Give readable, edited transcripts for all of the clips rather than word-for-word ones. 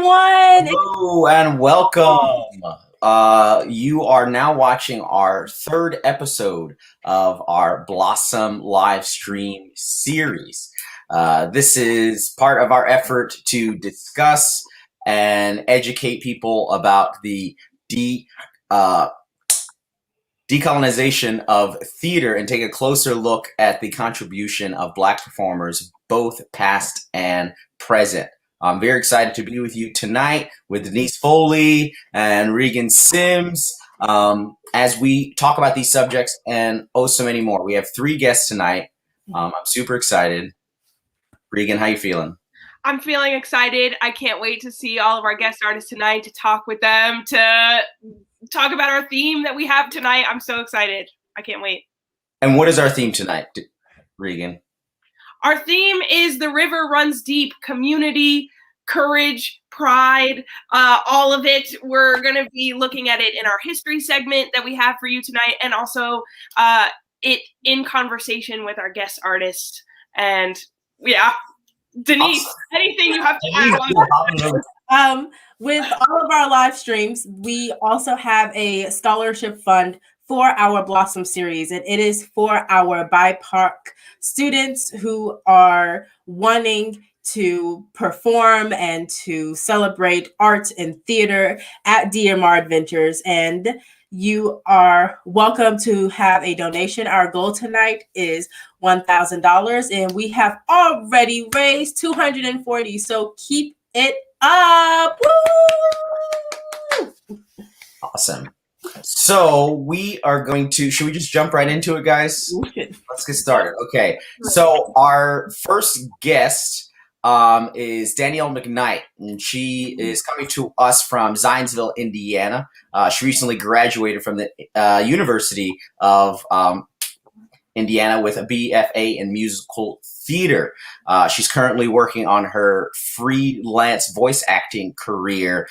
everyone. Hello and welcome. You are now watching our third episode of our BLOSM live stream series. This is part of our effort to discuss and educate people about the decolonization of theater and take a closer look at the contribution of Black performers, both past and present. I'm very excited to be with you tonight with Denise Folley and Regan Sims as we talk about these subjects and so many more. We have 3 guests tonight. I'm super excited. Regan, how you feeling? I'm feeling excited. I can't wait to see all of our guest artists tonight, to talk with them, to talk about our theme that we have tonight. I'm so excited. I can't wait. And what is our theme tonight, Regan? Our theme is The River Runs Deep, community, courage, pride, all of it. We're going to be looking at it in our history segment that we have for you tonight, and also it in conversation with our guest artists. And yeah, Denise, awesome. Anything you have to add? With all of our live streams, we also have a scholarship fund for our BLOSM series, and it is for our BIPOC students who are wanting to perform and to celebrate art and theater at DMR Adventures. And you are welcome to have a donation. Our goal tonight is $1,000, and we have already raised $240. So keep it up. Woo! Awesome. So we are going to, should we just jump right into it, guys? Let's get started. Okay. So our first guest is Danielle McKnight, and she is coming to us from Zionsville, Indiana. She recently graduated from the University of Indiana with a BFA in musical theater. She's currently working on her freelance voice acting career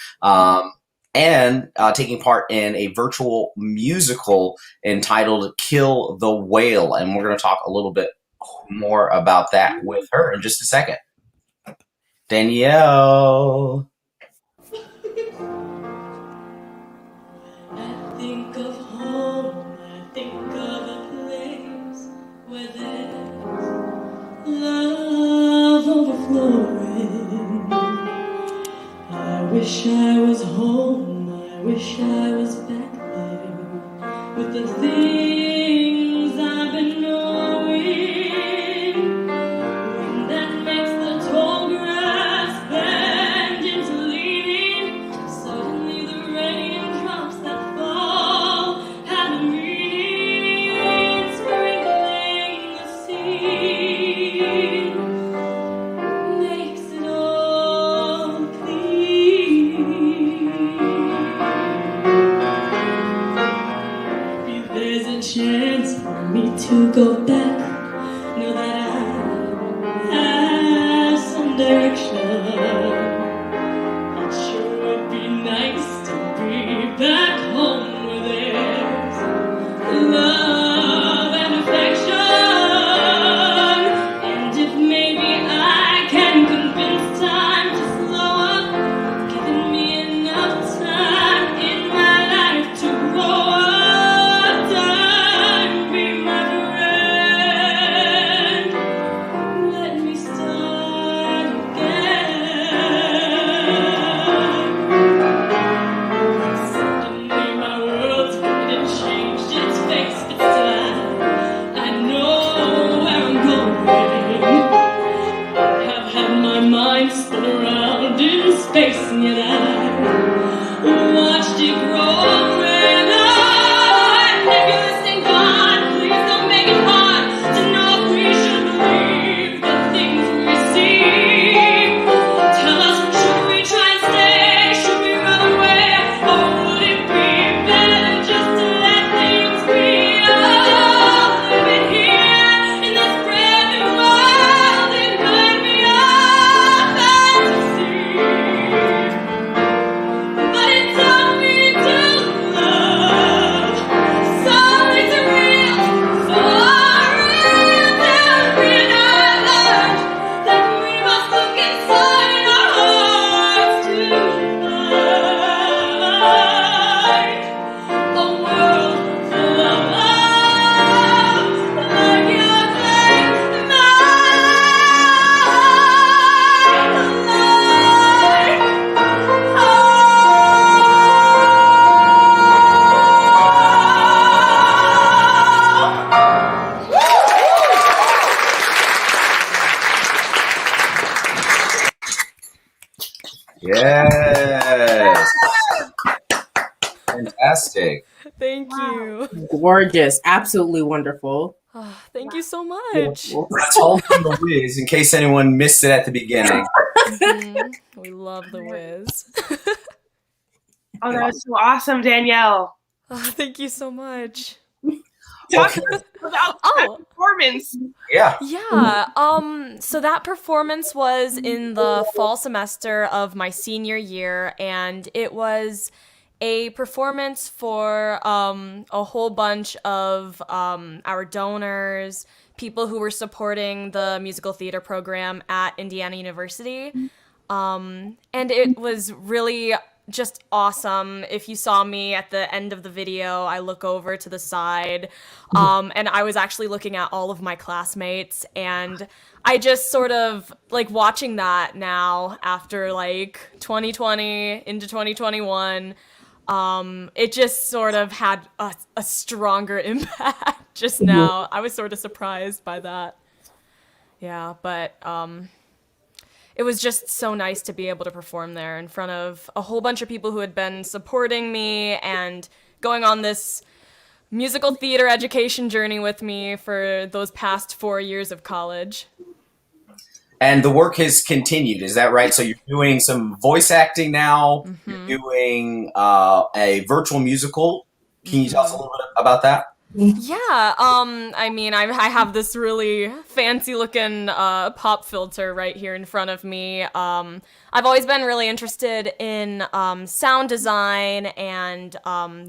and taking part in a virtual musical entitled Kill the Whale. And we're going to talk a little bit more about that with her in just a second. Danielle. I think of home, I think of a place where there's love overflowing. I wish I was home, I wish I was back there with the things I've been knowing. When that makes the tall grass bend into leaning, suddenly the raindrops that fall have a meaning, sprinkling the sea makes it all clean. If there's a chance for me to go back, know that I have some direction. It sure would be nice to be back home where there's love and affection. And if maybe I can convince time to slow up, giving me enough time in my life to grow up, time be my friend. fantastic. Thank you. Gorgeous. Absolutely wonderful. Oh, thank you so much. Let's hold on the whiz in case anyone missed it at the beginning. We love the whiz. Oh, that was so awesome, Danielle. Oh, thank you so much. Talk to us about that performance. Yeah. Yeah. So that performance was in the fall semester of my senior year, and it was a performance for a whole bunch of our donors, people who were supporting the musical theater program at Indiana University. And it was really just awesome. If you saw me at the end of the video, I look over to the side, and I was actually looking at all of my classmates, and I just sort of like watching that now after like 2020 into 2021. It just sort of had a stronger impact just now. I was sort of surprised by that. Yeah, but it was just so nice to be able to perform there in front of a whole bunch of people who had been supporting me and going on this musical theater education journey with me for those past 4 years of college. And the work has continued, is that right? So you're doing some voice acting now. You're doing a virtual musical. Can you tell us a little bit about that? Yeah, I mean, I have this really fancy looking pop filter right here in front of me. I've always been really interested in sound design and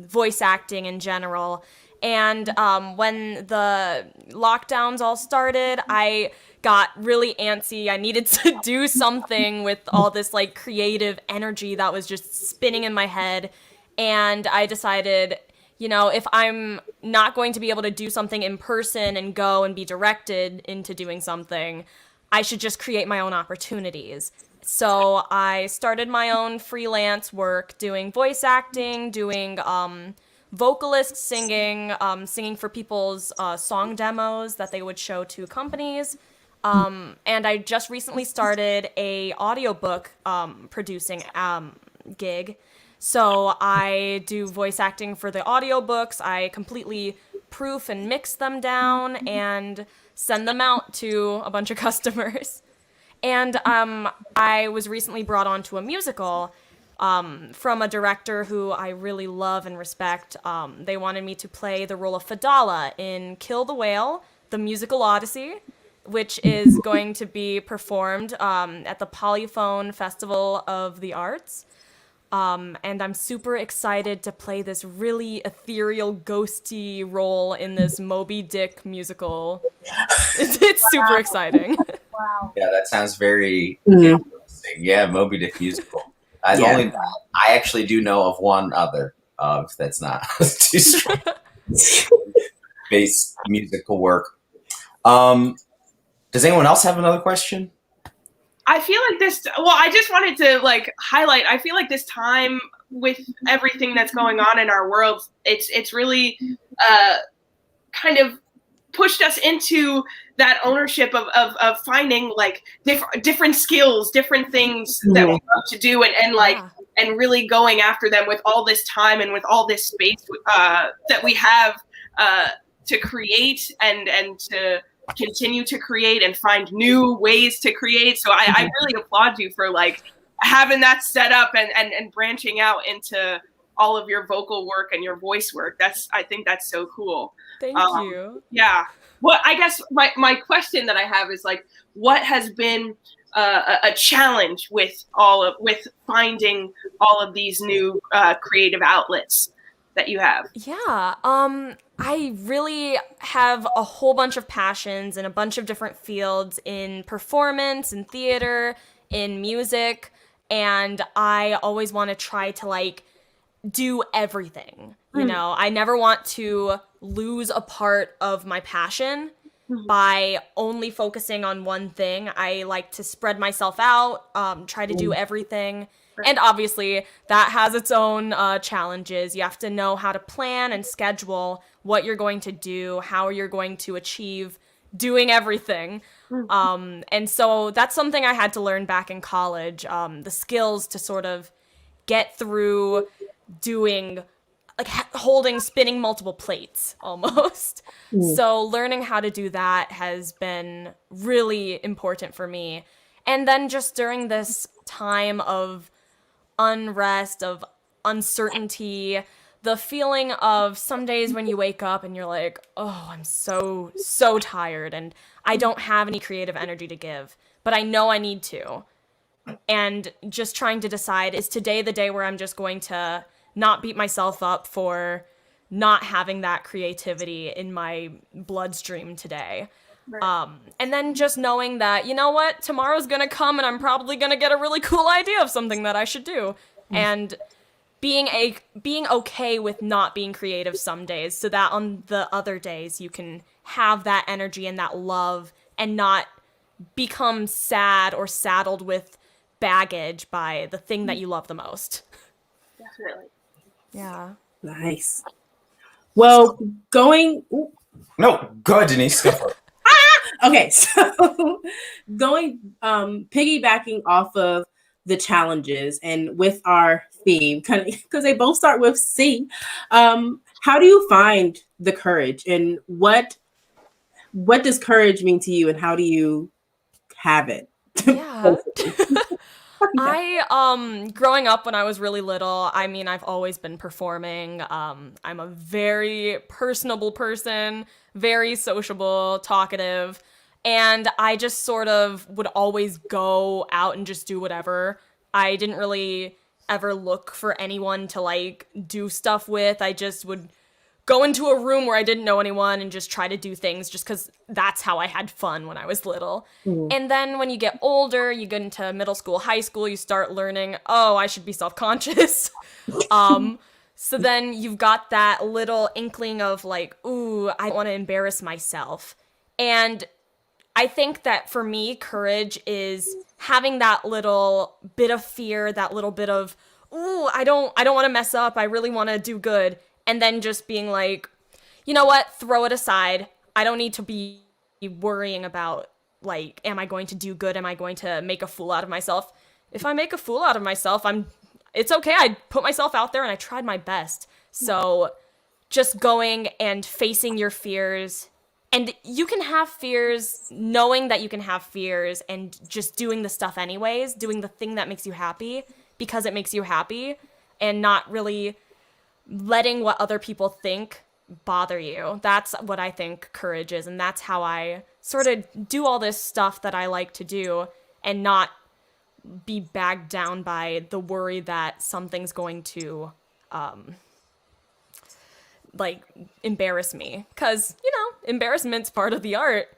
voice acting in general. And when the lockdowns all started, I got really antsy. I needed to do something with all this like creative energy that was just spinning in my head. And I decided, you know, if I'm not going to be able to do something in person and go and be directed into doing something, I should just create my own opportunities. So I started my own freelance work doing voice acting, doing vocalist singing, singing for people's song demos that they would show to companies. And I just recently started a audiobook producing gig. So I do voice acting for the audiobooks. I completely proof and mix them down and send them out to a bunch of customers. And I was recently brought on to a musical from a director who I really love and respect. They wanted me to play the role of Fadala in Kill the Whale, the musical Odyssey, which is going to be performed at the Polyphone Festival of the Arts. And I'm super excited to play this really ethereal, ghosty role in this Moby Dick musical. It's super exciting. Wow. Yeah, that sounds very interesting. Yeah, Moby Dick musical. I actually do know of one other that's not too strong based musical work. Does anyone else have another question? I feel like I just wanted to like highlight, I feel like this time with everything that's going on in our world, it's really kind of pushed us into that ownership of finding like different skills, different things that we love to do and really going after them with all this time and with all this space that we have to create and to continue to create and find new ways to create. So I really applaud you for like having that set up and branching out into all of your vocal work and your voice work. I think that's so cool. Thank you. Yeah. Well, I guess my question that I have is like, what has been a challenge with finding all of these new creative outlets that you have? Yeah. I really have a whole bunch of passions in a bunch of different fields in performance, in theater, in music, and I always want to try to like do everything. You know, I never want to lose a part of my passion by only focusing on one thing. I like to spread myself out, try to do everything. And obviously, that has its own challenges. You have to know how to plan and schedule what you're going to do, how you're going to achieve doing everything. And so that's something I had to learn back in college, the skills to sort of get through doing like spinning multiple plates almost. So learning how to do that has been really important for me. And then just during this time of unrest, of uncertainty, the feeling of some days when you wake up and you're like, oh, I'm so tired and I don't have any creative energy to give, but I know I need to. And just trying to decide, is today the day where I'm just going to not beat myself up for not having that creativity in my bloodstream today? Right. And then just knowing that, you know what, tomorrow's gonna come and I'm probably gonna get a really cool idea of something that I should do. And being okay with not being creative some days, so that on the other days you can have that energy and that love and not become sad or saddled with baggage by the thing that you love the most. Definitely. Yeah. Nice. Well, No, go ahead, Denise. Go for it. Okay, so piggybacking off of the challenges and with our theme, kind of because they both start with C. How do you find the courage, and what does courage mean to you, and how do you have it? Yeah. I growing up when I was really little, I mean, I've always been performing. I'm a very personable person, very sociable, talkative, and I just sort of would always go out and just do whatever. I didn't really ever look for anyone to like do stuff with. I just would go into a room where I didn't know anyone and just try to do things just because that's how I had fun when I was little. And then when you get older, you get into middle school, high school, you start learning, oh, I should be self-conscious. So then you've got that little inkling of like, ooh, I want to embarrass myself. And I think that for me, courage is having that little bit of fear, that little bit of, ooh, I don't want to mess up. I really want to do good. And then just being like, you know what, throw it aside. I don't need to be worrying about, like, am I going to do good? Am I going to make a fool out of myself? If I make a fool out of myself, it's okay. I put myself out there and I tried my best. So just going and facing your fears. And you can have fears, knowing that you can have fears and just doing the stuff anyways, doing the thing that makes you happy because it makes you happy and not really letting what other people think bother you. That's what I think courage is, and that's how I sort of do all this stuff that I like to do and not be bagged down by the worry that something's going to like embarrass me, because embarrassment's part of the art.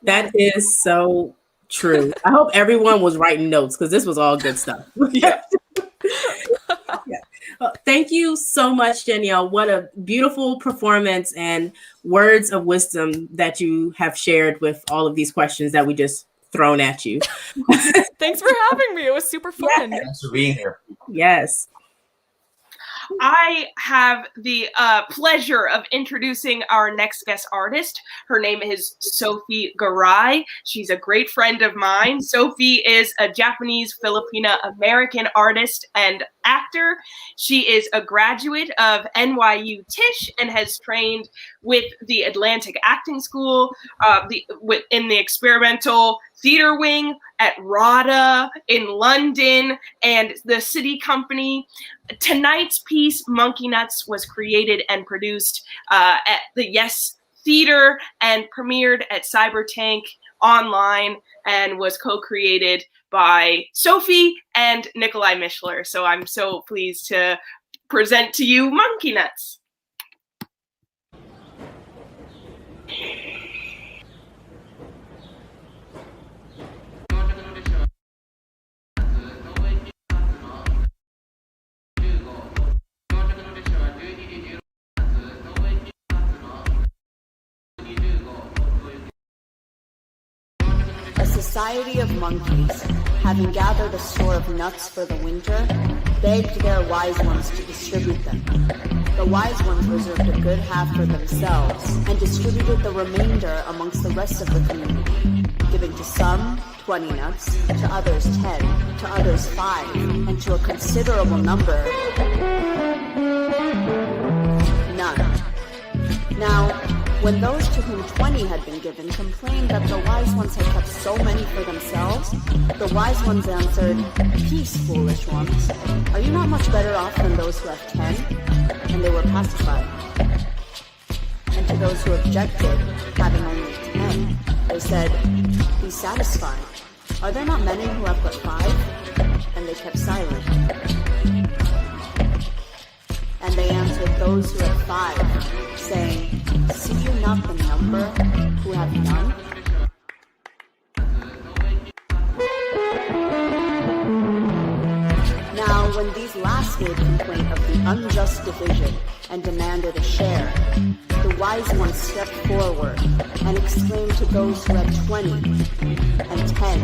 That is so true. I hope everyone was writing notes because this was all good stuff. Yeah. Well, thank you so much, Danielle. What a beautiful performance and words of wisdom that you have shared with all of these questions that we just thrown at you. Thanks for having me. It was super fun. Yeah. Thanks for being here. Yes. I have the pleasure of introducing our next guest artist. Her name is Sophie Gorai. She's a great friend of mine. Sophie is a Japanese Filipina American artist and actor. She is a graduate of NYU Tisch and has trained with the Atlantic Acting School in the experimental theater wing at RADA in London and the City Company. Tonight's piece, Monkey Nuts, was created and produced at the Yes Theater and premiered at Cybertank online and was co-created by Sophie and Nikolai Mishler. So I'm so pleased to present to you Monkey Nuts. A society of monkeys, having gathered a store of nuts for the winter, begged their wise ones to distribute them. The wise ones reserved a good half for themselves and distributed the remainder amongst the rest of the community. giving to some 20 nuts, to others 10, to others 5, and to a considerable number, none. Now, when those to whom 20 had been given complained that the wise ones had kept so many for themselves, the wise ones answered, "Peace, foolish ones. Are you not much better off than those who have 10? And they were pacified. And to those who objected, having only 10, they said, "Be satisfied. Are there not many who have but 5? And they kept silent. And they answered those who had 5, saying, "See you not the number who have none?" Now, when these last made complaint of the unjust division and demanded a share, the wise ones stepped forward and exclaimed to those who had 20 and 10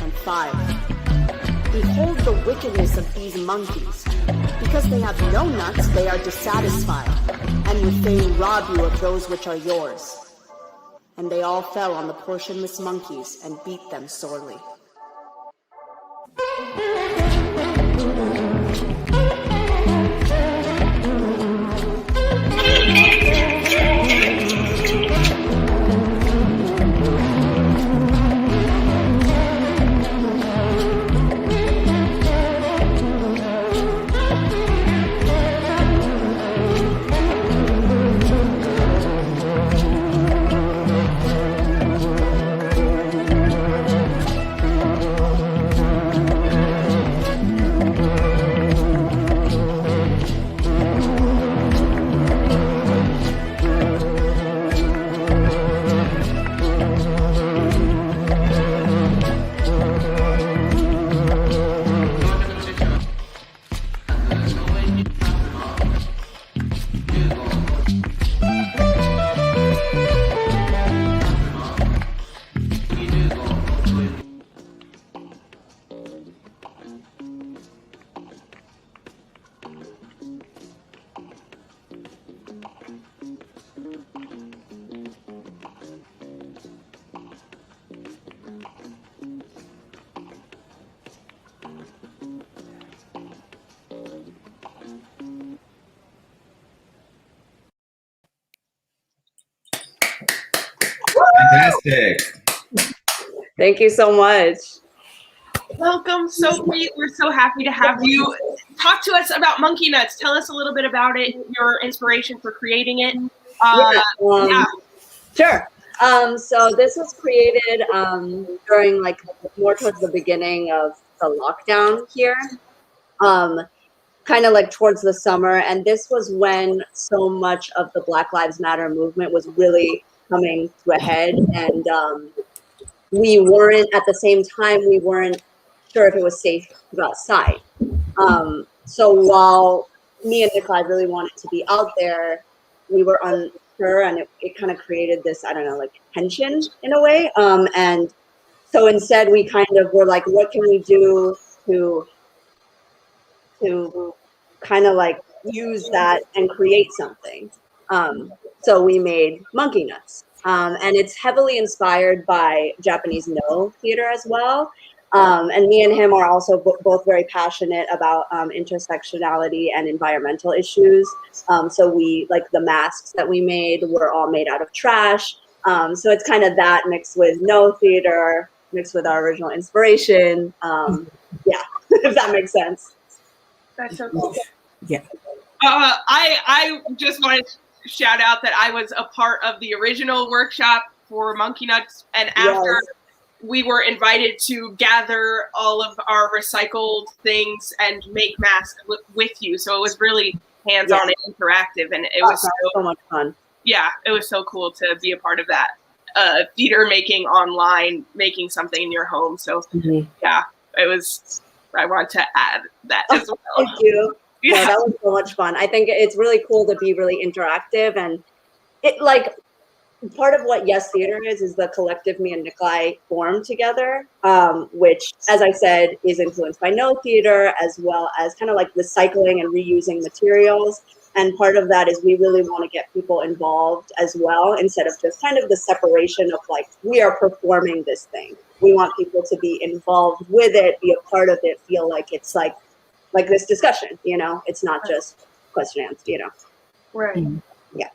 and 5, "Behold the wickedness of these monkeys. Because they have no nuts, they are dissatisfied, and would fain rob you of those which are yours." And they all fell on the portionless monkeys and beat them sorely. Fantastic. Thank you so much. Welcome, Sophie. We're so happy to have you. Talk to us about Monkey Nuts. Tell us a little bit about it, your inspiration for creating it. Sure. So this was created during more towards the beginning of the lockdown here, kind of like towards the summer. And this was when so much of the Black Lives Matter movement was really coming to a head. And we weren't, at the same time, we weren't sure if it was safe to go outside. So while me and Nikolai really wanted to be out there, we were unsure, and it kind of created this, I don't know, like tension in a way. And so instead we kind of were like, what can we do to kind of like use that and create something? So we made Monkey Nuts. And it's heavily inspired by Japanese No theater as well. And me and him are also both very passionate about intersectionality and environmental issues. So we, like the masks that we made were all made out of trash. So it's kind of that mixed with No theater, mixed with our original inspiration. Yeah, if that makes sense. That's so cool. Yeah. I just want to shout out that I was a part of the original workshop for Monkey Nuts, and after we were invited to gather all of our recycled things and make masks with you. So it was really hands-on and interactive, and it was so much fun. Yeah, it was so cool to be a part of that. Theater making online, making something in your home. So yeah, it was, I want to add that as well. Thank you. Yeah, that was so much fun. I think it's really cool to be really interactive, and it like part of what Yes Theater is the collective me and Nikolai formed together, which, as I said, is influenced by No Theater, as well as kind of like recycling and reusing materials. And part of that is we really want to get people involved as well, instead of just kind of the separation of like, we are performing this thing. We want people to be involved with it, be a part of it, feel like it's like this discussion, you know, it's not just question and answer, you know. Right. Yeah.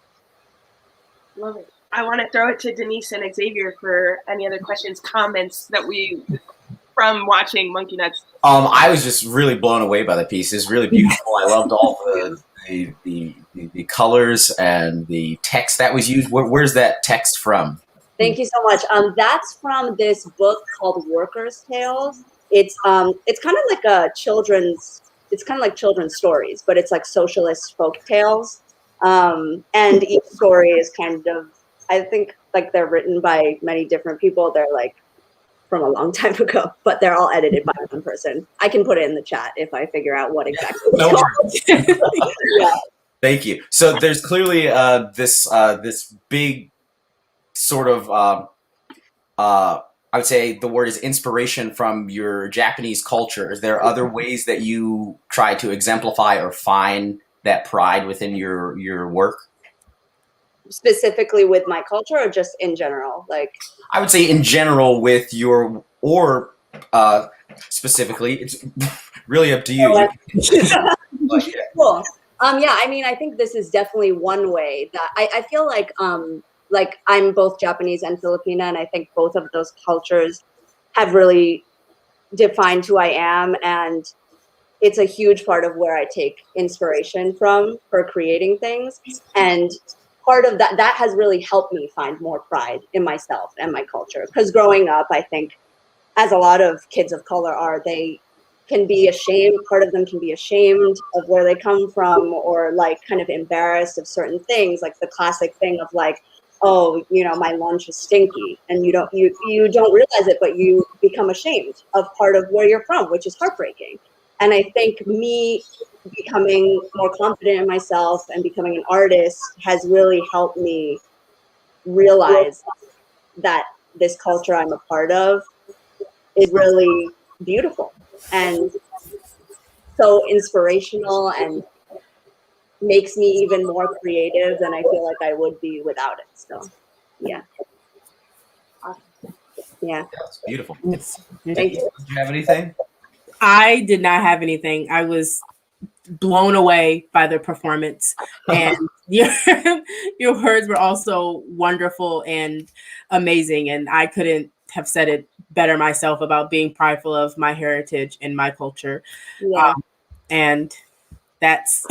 Love it. I want to throw it to Denise and Xavier for any other questions, comments that from watching Monkey Nuts. I was just really blown away by the piece. It's really beautiful. I loved all the colors and the text that was used. Where's that text from? Thank you so much. That's from this book called Workers' Tales. It's kind of like children's stories, but it's like socialist folk tales. And each story is kind of, I think, like they're written by many different people. They're like from a long time ago, but they're all edited by one person. I can put it in the chat if I figure out what exactly it's called. Yeah. Thank you. So there's clearly this big sort of I would say the word is inspiration from your Japanese culture. Is there other ways that you try to exemplify or find that pride within your work? Specifically with my culture, or just in general? Like, I would say in general with your, or specifically, it's really up to you. Cool. Yeah, I mean, I think this is definitely one way that I feel like I'm both Japanese and Filipina, and I think both of those cultures have really defined who I am, and it's a huge part of where I take inspiration from for creating things. And part of that has really helped me find more pride in myself and my culture. Because growing up, I think, as a lot of kids of color are, they can be ashamed. Part of them can be ashamed of where they come from, or like kind of embarrassed of certain things, like the classic thing of like, oh, you know, my lunch is stinky, and you don't realize it, but you become ashamed of part of where you're from, which is heartbreaking. And I think me becoming more confident in myself and becoming an artist has really helped me realize that this culture I'm a part of is really beautiful and so inspirational, and makes me even more creative than I feel like I would be without it. So, yeah. Yeah. That's beautiful. Thank you. Did you have anything? I did not have anything. I was blown away by the performance, and your words were also wonderful and amazing. And I couldn't have said it better myself about being prideful of my heritage and my culture. Yeah. And that's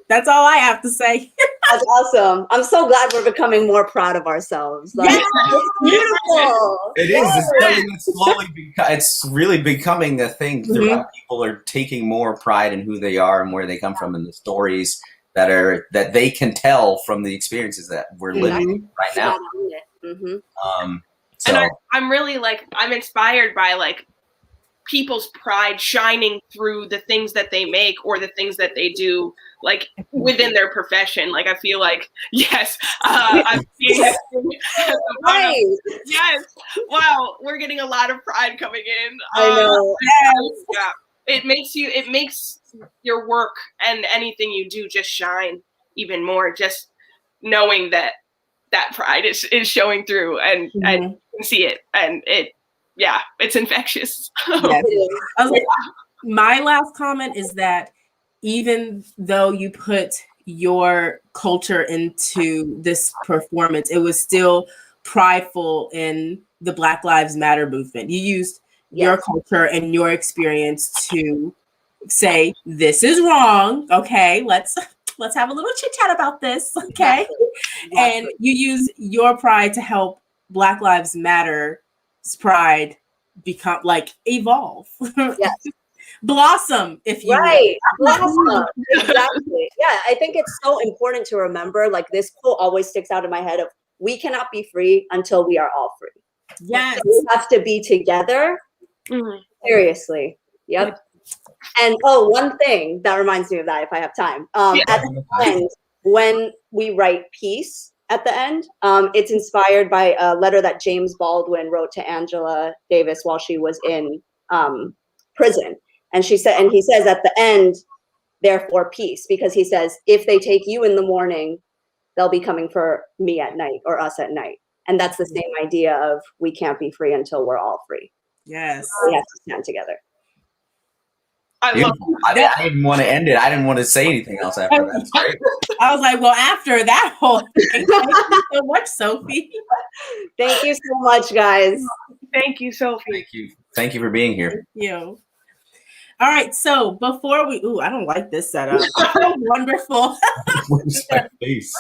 that's all I have to say. That's awesome. I'm so glad we're becoming more proud of ourselves. Like, Yes! It's beautiful. It is. It's slowly it's really becoming a thing. Mhm. People are taking more pride in who they are and where they come from, and the stories that they can tell from the experiences that we're living right now. Mm-hmm. So And I'm really I'm inspired by people's pride shining through the things that they make or the things that they do within their profession. I feel like, yes, I'm seeing this Right. Yes. Wow. We're getting a lot of pride coming in. I know. Yeah. It makes your work and anything you do just shine even more, just knowing that pride is showing through, and Mhm. and you can see it, and it's infectious. Yes. I was like, my last comment is that even though you put your culture into this performance, it was still prideful in the Black Lives Matter movement. You used your culture and your experience to say, this is wrong. Okay, let's have a little chit chat about this. Okay. Exactly. And you use your pride to help Black Lives Matter's pride become evolve. Yes. Blossom, if you Right. Blossom. Exactly. Yeah, I think it's so important to remember, this quote always sticks out in my head of, we cannot be free until we are all free. Yes. So we have to be together. Mhm. Seriously. Yep. And one thing that reminds me of that, if I have time, at the end, when we write peace at the end, it's inspired by a letter that James Baldwin wrote to Angela Davis while she was in prison. And he says at the end, therefore peace, because he says, if they take you in the morning, they'll be coming for me at night or us at night. And that's the same idea of we can't be free until we're all free. Yes. We have to stand together. I love I didn't want to end it. I didn't want to say anything else after that. That's great. I was like, well, after that whole thing, thank you so much, Sophie. Thank you so much, guys. Thank you, Sophie. Thank you. Thank you for being here. Thank you. All right, so before we, I don't like this setup. So wonderful. Where's my face?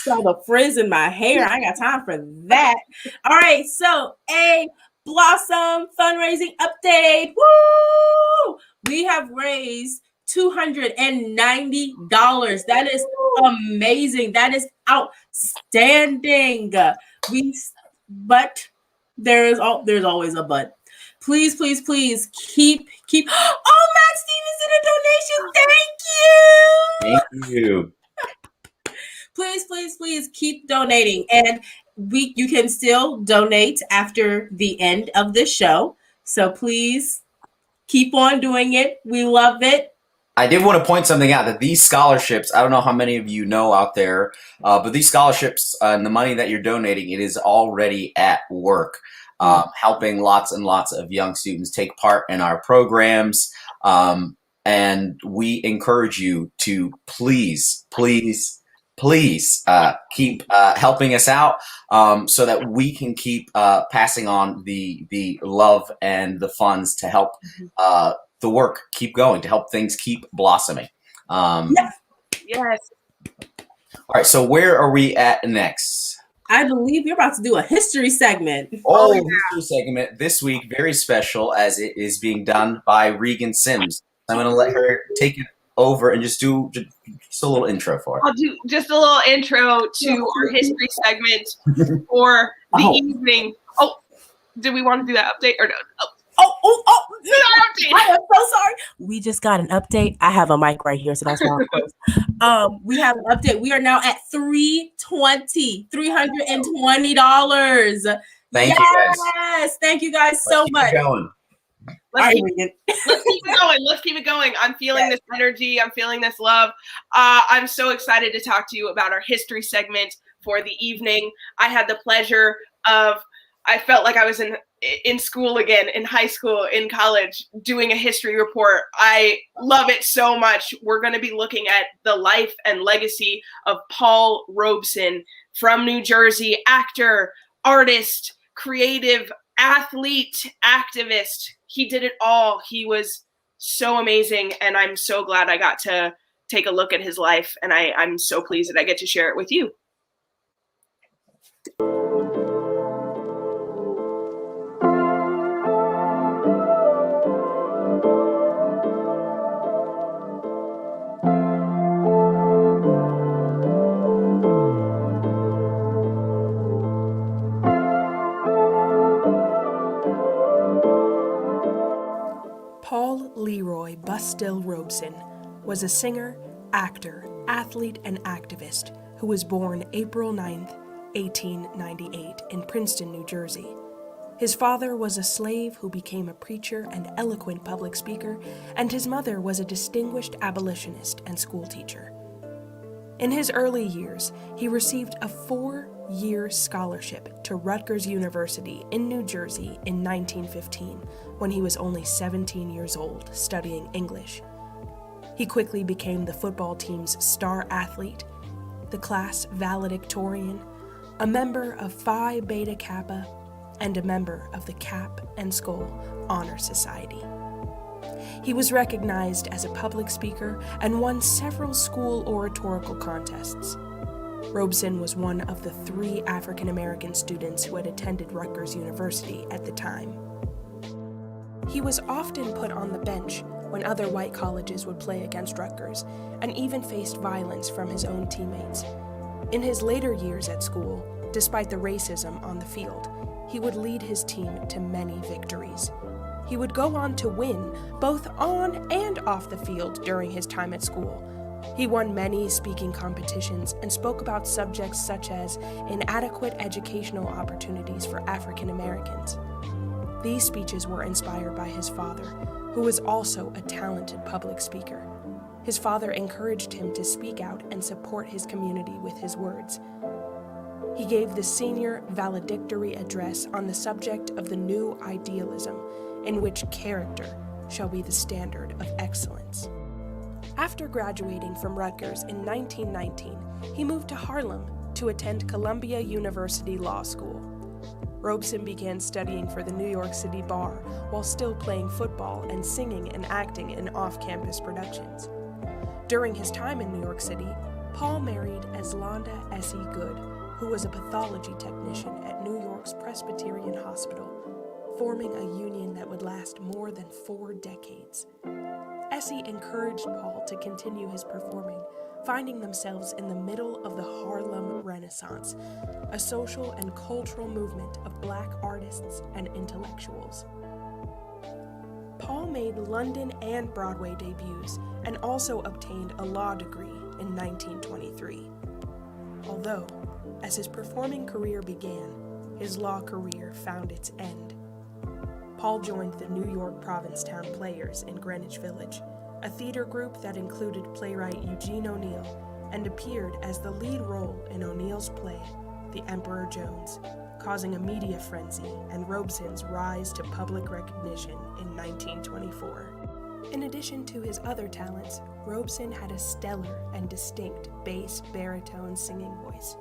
Saw the frizz in my hair. I ain't got time for that. All right, so a BLOSM fundraising update. Woo! We have raised $290. That is amazing. That is outstanding. But there's always a but. Please keep. Oh, Matt Stevens did a donation. Thank you. Thank you. Please keep donating, and you can still donate after the end of the show. So please keep on doing it. We love it. I did want to point something out, that these scholarships, I don't know how many of you know out there, but these scholarships and the money that you're donating, it is already at work, helping lots and lots of young students take part in our programs. And we encourage you to please keep helping us out, so that we can keep passing on the love and the funds to help the work keep going, to help things keep blossoming. Yes. All right, so where are we at next? I believe you're about to do a history segment. Oh, history segment this week, very special, as it is being done by Regan Sims. I'm going to let her take it over and just do just a little intro for it. I'll do just a little intro to our history segment for the evening. Oh, did we want to do that update or no? Oh, Update. I am so sorry. We just got an update. I have a mic right here, so that's why I'm close. We have an update. We are now at $320. Thank you, guys. Yes, thank you guys so much. Let's keep it going. Let's keep it going. I'm feeling this energy. I'm feeling this love. I'm so excited to talk to you about our history segment for the evening. I had the pleasure of, I felt like I was in school again, in high school, in college, doing a history report. I love it so much. We're going to be looking at the life and legacy of Paul Robeson from New Jersey, actor, artist, creative, athlete, activist. He did it all. He was so amazing, and I'm so glad I got to take a look at his life, and I'm so pleased that I get to share it with you. Paul Leroy Bustill Robeson was a singer, actor, athlete, and activist who was born April 9th, 1898 in Princeton, New Jersey. His father was a slave who became a preacher and eloquent public speaker, and his mother was a distinguished abolitionist and schoolteacher. In his early years, he received a 4-year scholarship to Rutgers University in New Jersey in 1915, when he was only 17 years old, studying English. He quickly became the football team's star athlete, the class valedictorian, a member of Phi Beta Kappa, and a member of the Cap and Skull Honor Society. He was recognized as a public speaker and won several school oratorical contests. Robeson was one of the 3 African American students who had attended Rutgers University at the time. He was often put on the bench when other white colleges would play against Rutgers, and even faced violence from his own teammates. In his later years at school, despite the racism on the field, he would lead his team to many victories. He would go on to win, both on and off the field during his time at school. He won many speaking competitions and spoke about subjects such as inadequate educational opportunities for African Americans. These speeches were inspired by his father, who was also a talented public speaker. His father encouraged him to speak out and support his community with his words. He gave the senior valedictory address on the subject of the new idealism, in which character shall be the standard of excellence. After graduating from Rutgers in 1919, he moved to Harlem to attend Columbia University Law School. Robeson began studying for the New York City Bar while still playing football and singing and acting in off-campus productions. During his time in New York City, Paul married Eslanda S.E. Good, who was a pathology technician at New York's Presbyterian Hospital, forming a union that would last more than 4 decades. Essie encouraged Paul to continue his performing, finding themselves in the middle of the Harlem Renaissance, a social and cultural movement of Black artists and intellectuals. Paul made London and Broadway debuts and also obtained a law degree in 1923. Although, as his performing career began, his law career found its end. Paul joined the New York Provincetown Players in Greenwich Village, a theater group that included playwright Eugene O'Neill, and appeared as the lead role in O'Neill's play, The Emperor Jones, causing a media frenzy and Robeson's rise to public recognition in 1924. In addition to his other talents, Robeson had a stellar and distinct bass baritone singing voice.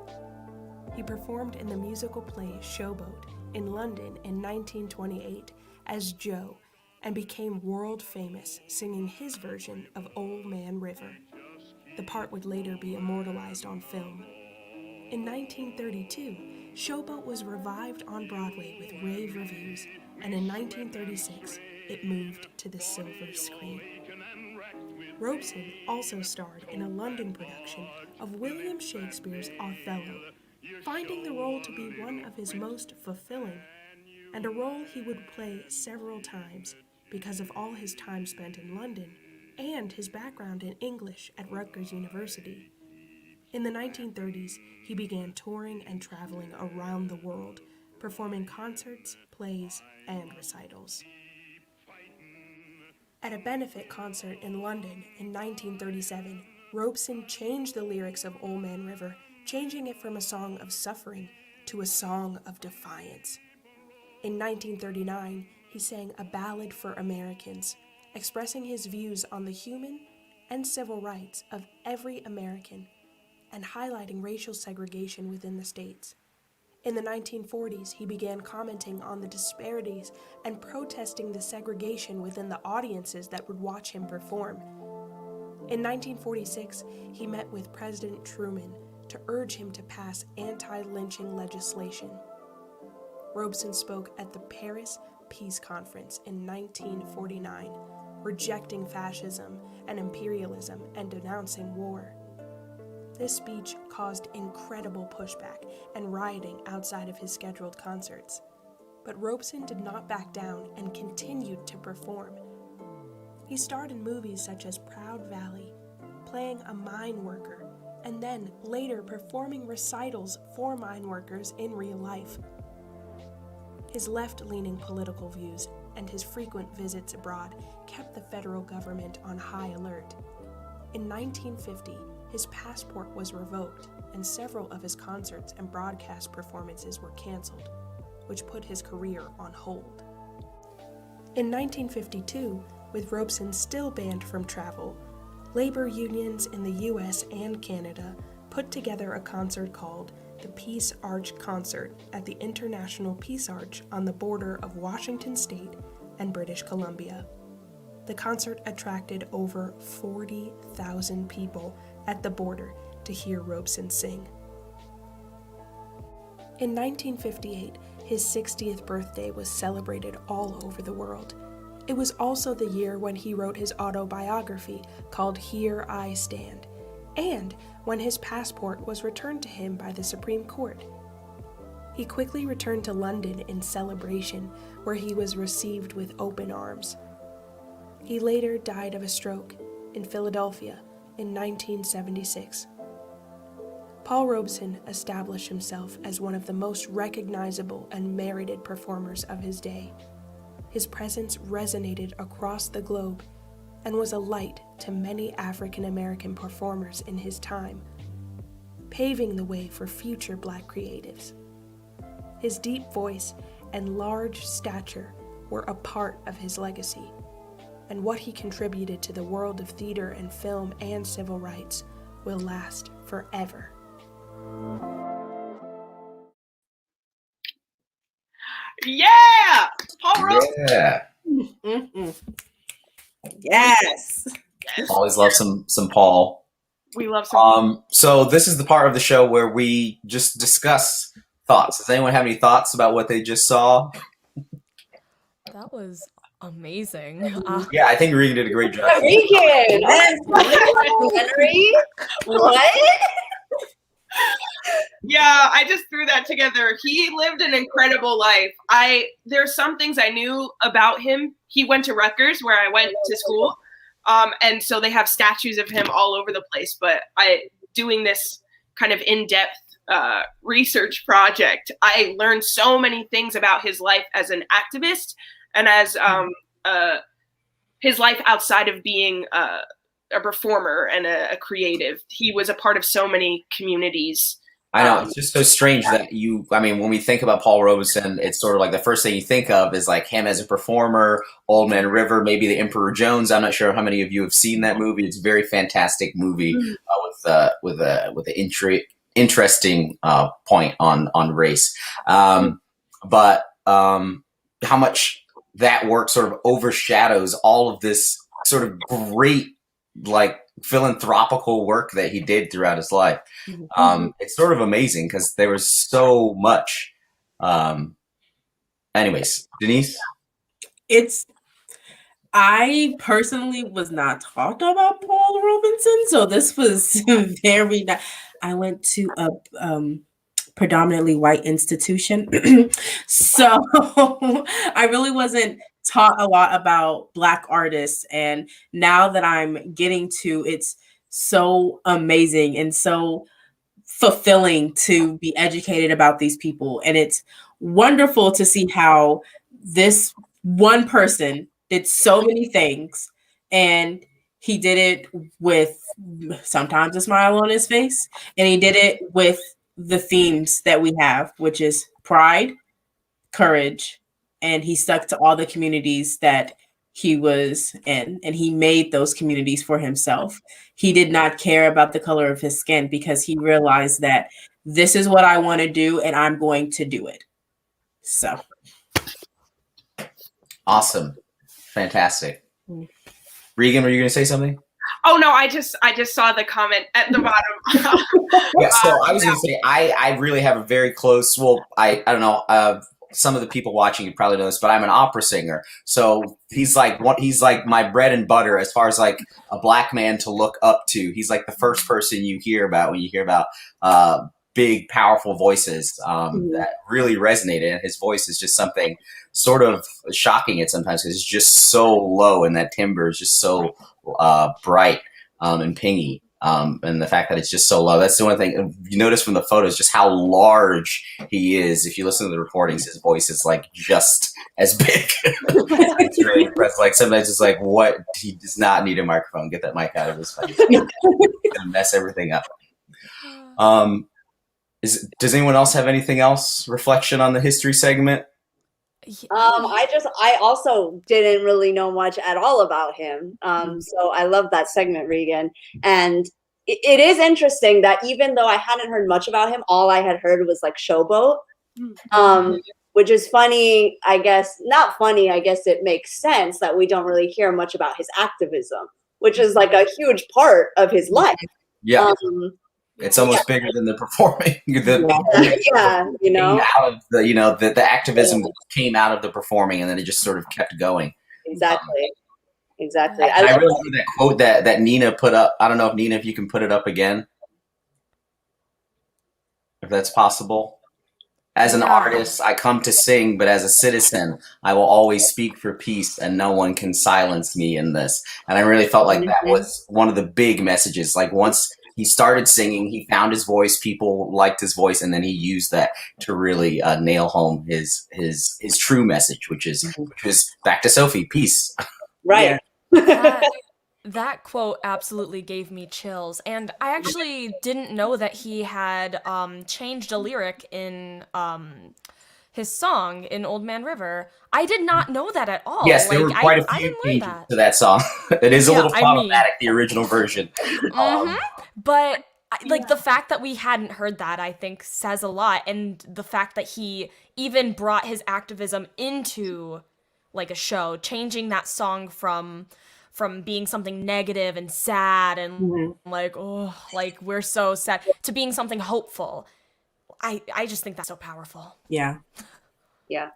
He performed in the musical play Showboat in London in 1928 as Joe and became world famous singing his version of Old Man River. The part would later be immortalized on film. In 1932, Showboat was revived on Broadway with rave reviews, and in 1936, it moved to the silver screen. Robeson also starred in a London production of William Shakespeare's Othello, finding the role to be one of his most fulfilling, and a role he would play several times because of all his time spent in London and his background in English at Rutgers University. In the 1930s, he began touring and traveling around the world, performing concerts, plays, and recitals. At a benefit concert in London in 1937, Robeson changed the lyrics of Old Man River, changing it from a song of suffering to a song of defiance. In 1939, he sang A Ballad for Americans, expressing his views on the human and civil rights of every American and highlighting racial segregation within the states. In the 1940s, he began commenting on the disparities and protesting the segregation within the audiences that would watch him perform. In 1946, he met with President Truman to urge him to pass anti-lynching legislation. Robeson spoke at the Paris Peace Conference in 1949, rejecting fascism and imperialism and denouncing war. This speech caused incredible pushback and rioting outside of his scheduled concerts. But Robeson did not back down and continued to perform. He starred in movies such as Proud Valley, playing a mine worker, and then later performing recitals for mine workers in real life. His left-leaning political views and his frequent visits abroad kept the federal government on high alert. In 1950, his passport was revoked, and several of his concerts and broadcast performances were canceled, which put his career on hold. In 1952, with Robeson still banned from travel, labor unions in the US and Canada put together a concert called the Peace Arch Concert at the International Peace Arch on the border of Washington State and British Columbia. The concert attracted over 40,000 people at the border to hear Robeson sing. In 1958, his 60th birthday was celebrated all over the world. It was also the year when he wrote his autobiography called Here I Stand, and when his passport was returned to him by the Supreme Court. He quickly returned to London in celebration, where he was received with open arms. He later died of a stroke in Philadelphia in 1976. Paul Robeson established himself as one of the most recognizable and merited performers of his day. his presence resonated across the globe and was a light to many African American performers in his time, paving the way for future Black creatives. His deep voice and large stature were a part of his legacy, and what he contributed to the world of theater and film and civil rights will last forever. Yeah! Paul Robeson. Yeah. Mm-mm. Yes. Always love some Paul. We love some. So this is the part of the show where we just discuss thoughts. Does anyone have any thoughts about what they just saw? That was amazing. Yeah, I think Regan did a great job. Regan! Henry? What? Yeah, I just threw that together. He lived an incredible life. There's some things I knew about him. He went to Rutgers, where I went to school. And so they have statues of him all over the place. But doing this kind of in-depth research project, I learned so many things about his life as an activist and as his life outside of being a performer and a creative. He was a part of so many communities. I know, it's just so strange that when we think about Paul Robeson, it's sort of like the first thing you think of is like him as a performer, Old Man River, maybe The Emperor Jones. I'm not sure how many of you have seen that movie. It's a very fantastic movie with an interesting point on race. But how much that work sort of overshadows all of this sort of great, like, philanthropical work that he did throughout his life. It's sort of amazing because there was so much. Anyways, Denise? I personally was not taught about Paul Robeson, so this was very nice. I went to a predominantly white institution, so I really wasn't taught a lot about Black artists, and now that I'm getting to, it's so amazing and so fulfilling to be educated about these people. And it's wonderful to see how this one person did so many things, and he did it with sometimes a smile on his face, and he did it with the themes that we have, which is pride, courage, and he stuck to all the communities that he was in, and he made those communities for himself. He did not care about the color of his skin because he realized that this is what I want to do and I'm going to do it. So. Awesome. Fantastic. Regan, were you going to say something? Oh no, I just saw the comment at the bottom. Yeah, so I was going to say, I really have a very close, I don't know, some of the people watching you probably know this, but I'm an opera singer. So he's like my bread and butter as far as like a Black man to look up to. He's like the first person you hear about when you hear about big, powerful voices that really resonated. And his voice is just something sort of shocking at sometimes because it's just so low and that timbre is just so bright and pingy. And the fact that it's just so low, that's the one thing you notice from the photos, just how large he is. If you listen to the recordings, his voice is like just as big. It's really impressive. Like sometimes it's like, what? He does not need a microphone. Get that mic out of his face. He's gonna mess everything up. Does anyone else have anything else? Reflection on the history segment? I also didn't really know much at all about him. So I love that segment, Regan. And it is interesting that even though I hadn't heard much about him, all I had heard was like Showboat, which is funny, I guess. Not funny, I guess it makes sense that we don't really hear much about his activism, which is like a huge part of his life. Yeah. It's almost bigger than the performing. You know, out of the activism came out of the performing, and then it just sort of kept going. Exactly. I really love that quote that Nina put up. I don't know if Nina, if you can put it up again, if that's possible. As an artist, I come to sing, but as a citizen, I will always speak for peace, and no one can silence me in this. And I really felt like that was one of the big messages. Like once he started singing. He found his voice. People liked his voice, and then he used that to really nail home his true message, which is back to Sophie, peace. Right. That quote absolutely gave me chills, and I actually didn't know that he had changed a lyric in his song in Old Man River. I did not know that at all. Yes, there were quite a few changes to that song. It is a little problematic, the original version. But like the fact that we hadn't heard that, I think, says a lot, and the fact that he even brought his activism into like a show, changing that song from being something negative and sad and like, oh, like we're so sad, to being something hopeful. I just think that's so powerful. Yeah. Yeah.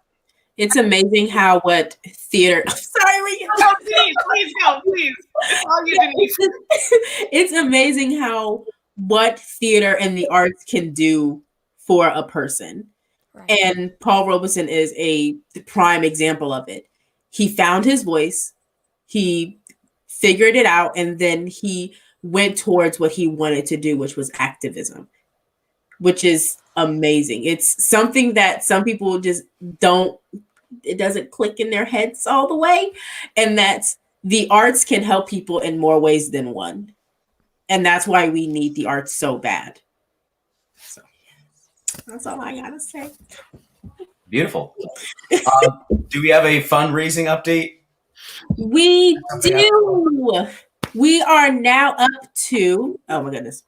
It's amazing how what theater. Sorry, Regan. No, please go, please. It's all you, Denise. It's amazing how what theater and the arts can do for a person. Right. And Paul Robeson is a prime example of it. He found his voice, he figured it out, and then he went towards what he wanted to do, which was activism, which is amazing. It's something that some people just it doesn't click in their heads all the way. And that's the arts can help people in more ways than one. And that's why we need the arts so bad. So that's all I gotta say. Beautiful. Do we have a fundraising update? We do. We are now up to, oh my goodness.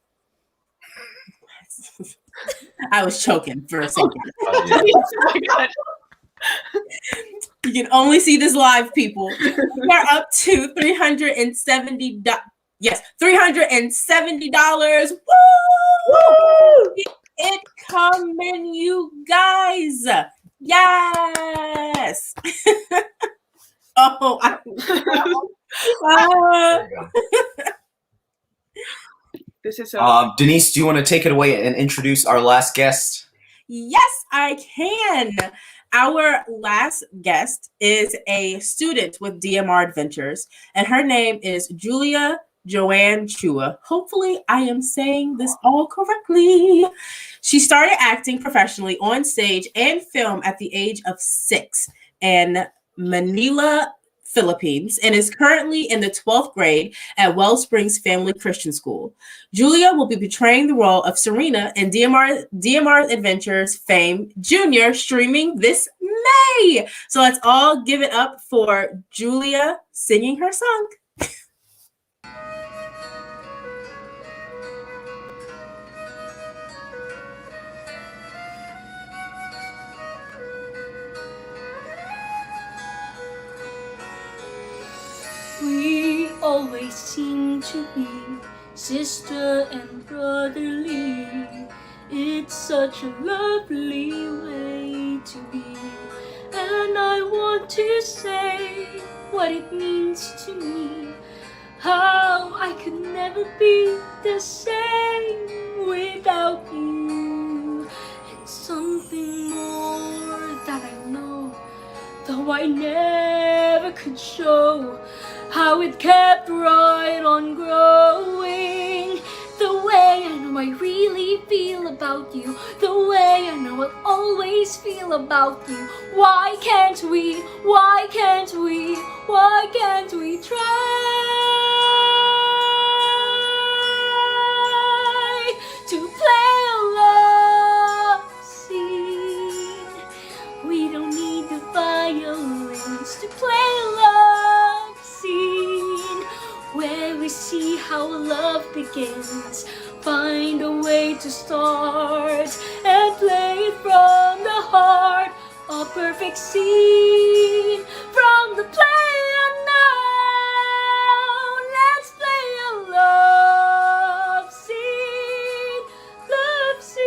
I was choking for a second. Oh my God. You can only see this live, people. We are up to $370. Yes, $370. Woo! It coming, you guys. Yes. This is so. Denise, do you want to take it away and introduce our last guest? Yes, I can. Our last guest is a student with DMR Adventures, and her name is Julia Chua. Hopefully, I am saying this all correctly. She started acting professionally on stage and film at the age of 6 in Manila, Philippines, and is currently in the 12th grade at Wellsprings Family Christian School. Julia will be portraying the role of Serena in DMR Adventures Fame Junior, streaming this May. So let's all give it up for Julia singing her song. We always seem to be sister and brotherly. It's such a lovely way to be. And I want to say what it means to me. How I could never be the same without you. And something more that I know, though I never could show. How it kept right on growing. The way I know I really feel about you. The way I know I'll always feel about you. Why can't we try to play a love scene? We don't need the violins to play a love scene, where we see how love begins, find a way to start, and play it from the heart. A perfect scene from the play unknown. Let's play a love scene, love scene.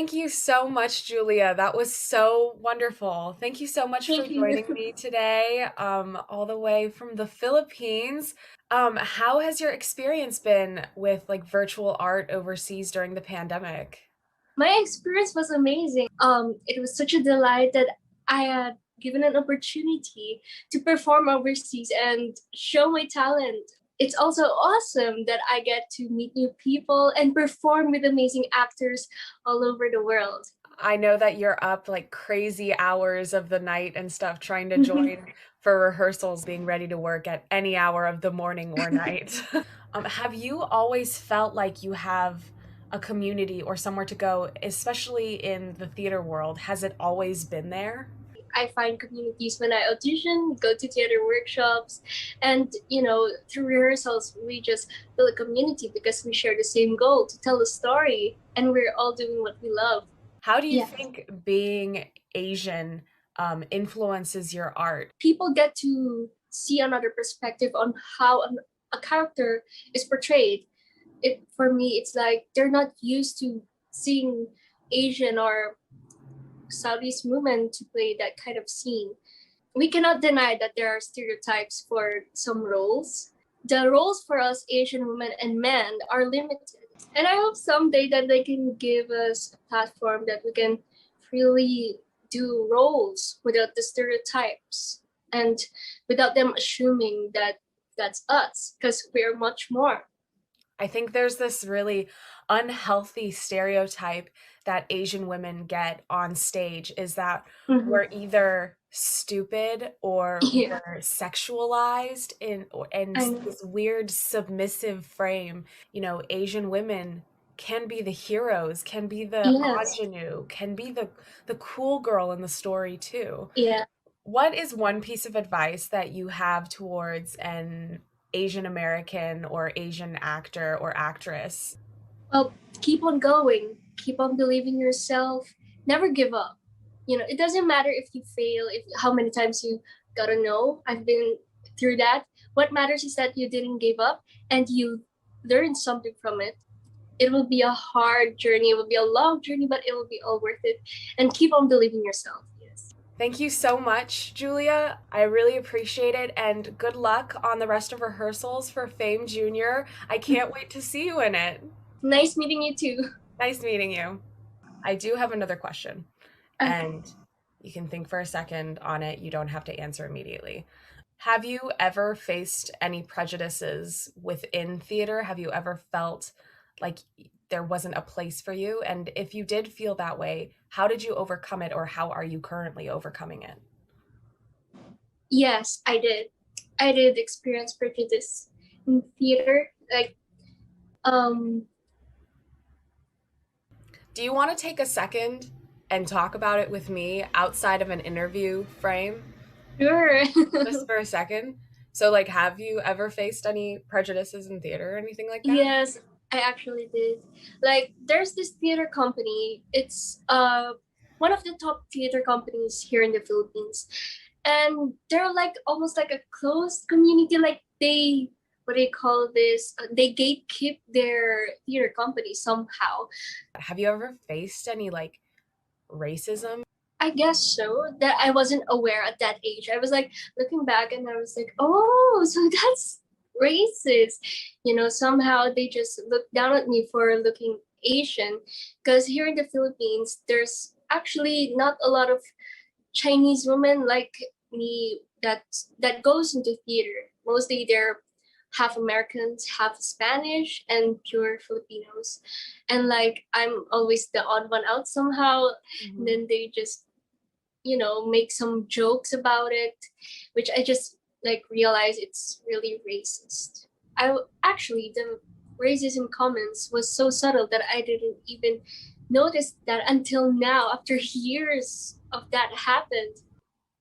Thank you so much, Julia. That was so wonderful. Thank you so much for joining me today, all the way from the Philippines. How has your experience been with like virtual art overseas during the pandemic? My experience was amazing. It was such a delight that I had given an opportunity to perform overseas and show my talent. It's also awesome that I get to meet new people and perform with amazing actors all over the world. I know that you're up like crazy hours of the night and stuff trying to join for rehearsals, being ready to work at any hour of the morning or night. Have you always felt like you have a community or somewhere to go, especially in the theater world? Has it always been there? I find communities when I audition, go to theater workshops, and through rehearsals, we just build a community because we share the same goal to tell a story, and we're all doing what we love. How do you think being Asian influences your art? People get to see another perspective on how a character is portrayed. For me, it's like they're not used to seeing Asian or Southeast women to play that kind of scene. We cannot deny that there are stereotypes for some roles. The roles for us Asian women and men are limited. And I hope someday that they can give us a platform that we can freely do roles without the stereotypes and without them assuming that that's us, because we're much more. I think there's this really unhealthy stereotype that Asian women get on stage, is that we're either stupid or we're sexualized in this weird submissive frame. Asian women can be the heroes, can be the ingenue, can be the cool girl in the story too. Yeah. What is one piece of advice that you have towards an Asian American or Asian actor or actress? Well, keep on going. Keep on believing yourself. Never give up. It doesn't matter if you fail, how many times you gotta know. I've been through that. What matters is that you didn't give up and you learned something from it. It will be a hard journey. It will be a long journey, but it will be all worth it. And keep on believing yourself. Thank you so much, Julia. I really appreciate it, and good luck on the rest of rehearsals for Fame Junior. I can't wait to see you in it. Nice meeting you too. Nice meeting you. I do have another question, and you can think for a second on it. You don't have to answer immediately. Have you ever faced any prejudices within theater? Have you ever felt like there wasn't a place for you? And if you did feel that way, how did you overcome it, or how are you currently overcoming it? Yes, I did. I did experience prejudice in theater. Do you want to take a second and talk about it with me outside of an interview frame? Sure. Just for a second. So, have you ever faced any prejudices in theater or anything like that? Yes, I actually did. There's this theater company. It's one of the top theater companies here in the Philippines. And they're almost like a closed community. They, what do you call this? They gatekeep their theater company somehow. Have you ever faced any racism? I guess so. That I wasn't aware at that age. I was looking back and I was like, oh, so that's racist. Somehow they just look down at me for looking Asian, because here in the Philippines there's actually not a lot of Chinese women like me that goes into theater. Mostly they're half Americans, half Spanish, and pure Filipinos. And I'm always the odd one out somehow. And then they just make some jokes about it, which I just realize it's really racist. The racism comments was so subtle that I didn't even notice that until now, after years of that happened.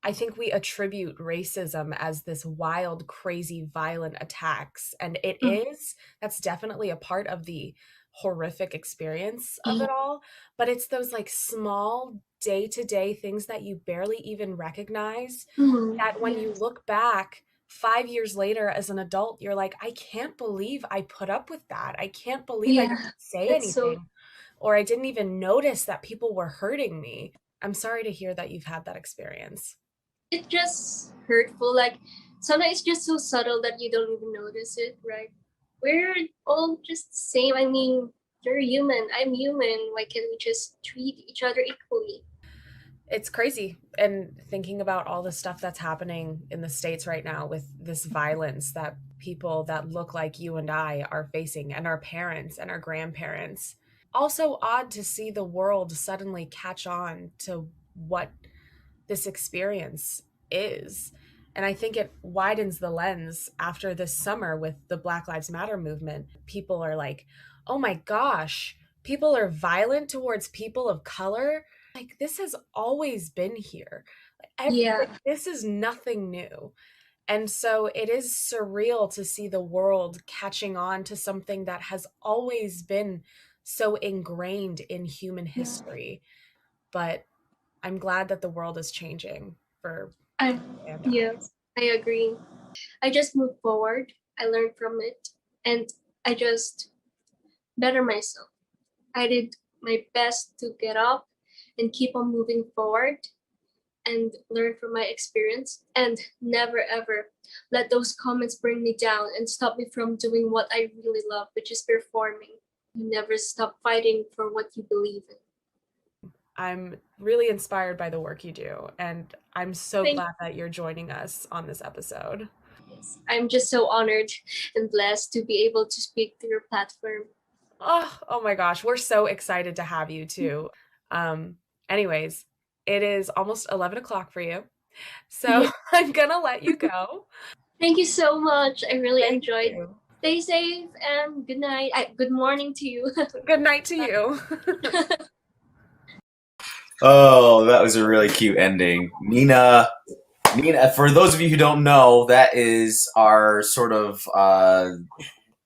I think we attribute racism as this wild, crazy, violent attacks, and that's definitely a part of the horrific experience of it all, but it's those small day-to-day things that you barely even recognize, that when you look back 5 years later as an adult, you're like, I can't believe I put up with that. I can't believe I didn't say anything. or I didn't even notice that people were hurting me. I'm sorry to hear that you've had that experience. It's just hurtful. Like sometimes it's just so subtle that you don't even notice it, right? We're all just the same. I mean, you're human. I'm human. Why can't we just treat each other equally? It's crazy. And thinking about all the stuff that's happening in the States right now with this violence that people that look like you and I are facing, and our parents and our grandparents. Also odd to see the world suddenly catch on to what this experience is. And I think it widens the lens after this summer with the Black Lives Matter movement. People are like, oh my gosh, people are violent towards people of color. Like, this has always been here. Like, this is nothing new. And so it is surreal to see the world catching on to something that has always been so ingrained in human history. But I'm glad that the world is changing for Yes, I agree. I just moved forward. I learned from it, and I just better myself. I did my best to get up and keep on moving forward and learn from my experience, and never ever let those comments bring me down and stop me from doing what I really love, which is performing. You never stop fighting for what you believe in. I'm really inspired by the work you do, and I'm so glad that you're joining us on this episode. Yes, I'm just so honored and blessed to be able to speak to your platform. Oh my gosh, we're so excited to have you too. Anyways, it is almost 11 o'clock for you, so I'm gonna let you go. Thank you so much. I really enjoyed. Stay safe and good night. Good morning to you. Good night to you. Oh, that was a really cute ending. Nina, for those of you who don't know, that is our sort of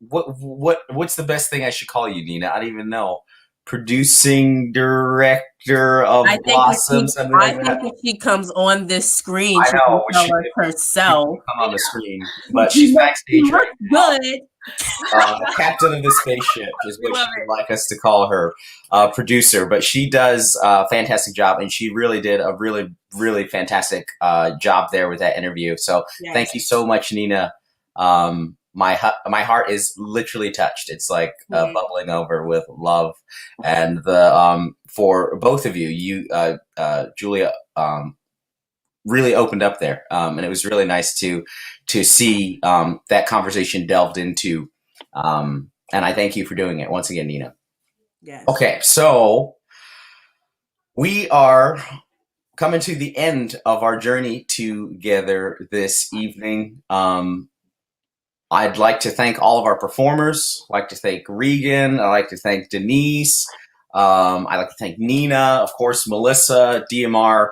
what's the best thing I should call you, Nina? I don't even know. Producing director of BLOSM, something like that. I think if she comes on this screen, I know, she can tell us herself. She come on the screen, but she's backstage. She looks good. The captain of the spaceship is what she would like us to call her, producer. But she does a fantastic job, and she really did a really, really fantastic job there with that interview. So thank you so much, Nina. My heart is literally touched. It's like bubbling over with love, and the for both of you, Julia, really opened up there, and it was really nice to see that conversation delved into, and I thank you for doing it once again, Nina. Yes. Okay, so we are coming to the end of our journey together this evening. I'd like to thank all of our performers. I'd like to thank Regan. I'd like to thank Denise. I'd like to thank Nina, of course, Melissa, DMR.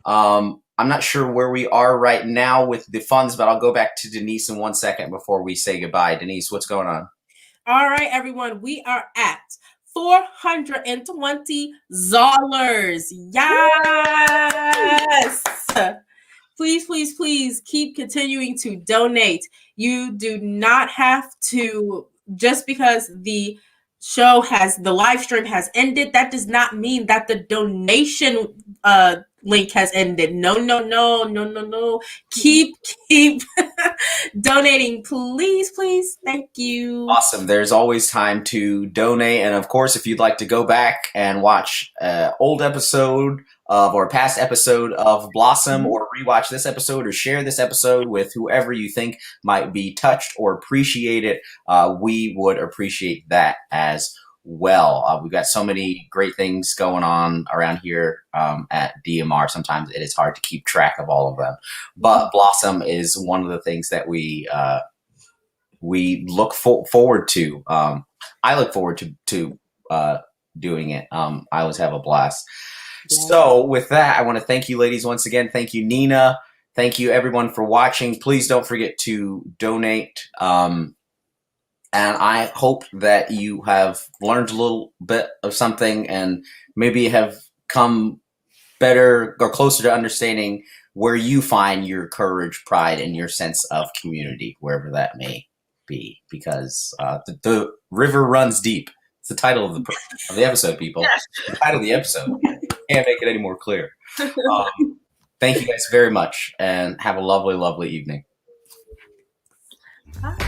I'm not sure where we are right now with the funds, but I'll go back to Denise in 1 second before we say goodbye. Denise, what's going on? All right, everyone. We are at $420. Yes. Please, please, please keep continuing to donate. You do not have to, just because the live stream has ended, that does not mean that the donation link has ended. No. Keep donating, please, please. Thank you. Awesome. There's always time to donate. And of course, if you'd like to go back and watch an old episode or past episode of BLOSM, or rewatch this episode, or share this episode with whoever you think might be touched or appreciate it, we would appreciate that as well. We've got so many great things going on around here at DMR. Sometimes it is hard to keep track of all of them, but BLOSM is one of the things that we look forward to. I look forward to doing it. I always have a blast. So with that, I want to thank you ladies once again. Thank you, Nina. Thank you everyone for watching. Please don't forget to donate. And I hope that you have learned a little bit of something and maybe have come better or closer to understanding where you find your courage, pride, and your sense of community, wherever that may be, because the river runs deep. It's the title of the episode, people. Yes. The title of the episode. Can't make it any more clear. Thank you guys very much, and have a lovely, lovely evening. Bye.